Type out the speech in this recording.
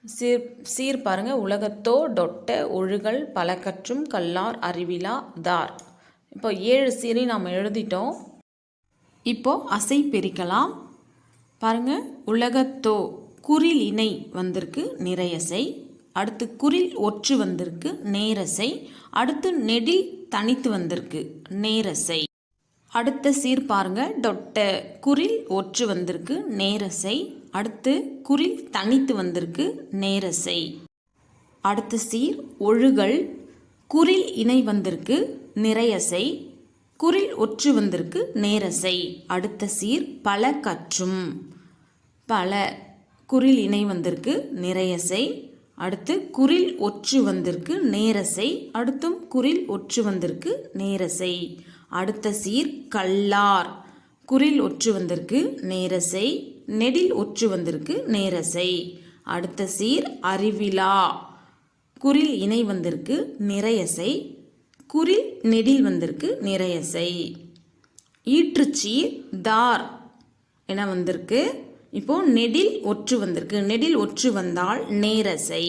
சீர் பாருங்கள். உலகத்தோ டொட்ட ஒழுகல் பல கற்றும் கல்லார் அறிவிலா தார். இப்போ 7 சீரை நாம் எழுதிட்டோம். இப்போது அசை பிரிக்கலாம். பாருங்கள். உலகத்தோ குறில் இணை வந்திருக்கு நிறையசை. அடுத்து குறில் ஒற்று வந்திருக்கு நேரசை. அடுத்து நெடில் தனித்து வந்திருக்கு நேரசை. அடுத்த சீர் பாருங்க. டொட்ட குறில் ஒற்று வந்திருக்கு நேரசை. அடுத்து குறில் தனித்து வந்திருக்கு நேரசை. அடுத்த சீர் ஒழுகல் குறில் இணை வந்திருக்கு நிறையசை. குறில் ஒற்று வந்திருக்கு நேரசை. அடுத்த சீர் பல கற்றும் பல குறில் இணை வந்திருக்கு நிறையசை. அடுத்து குறில் ஒற்று வந்திருக்கு நேரசை. அடுத்தும் குறில் ஒற்று வந்திருக்கு நேரசை. அடுத்த சீர் கல்லார் குறில் ஒற்று வந்திருக்கு நேரசை. நெடில் ஒற்று வந்திருக்கு நேரசை. அடுத்த சீர் அறிவிலா குறில் இணை வந்திருக்கு நிறையசை. குறில் நெடில் வந்திருக்கு நிறையசை. ஈற்றுச்சீர் தார் என வந்திருக்கு. இப்போ நெடில் ஒற்று வந்திருக்கு. நெடில் ஒற்று வந்தால் நேரசை.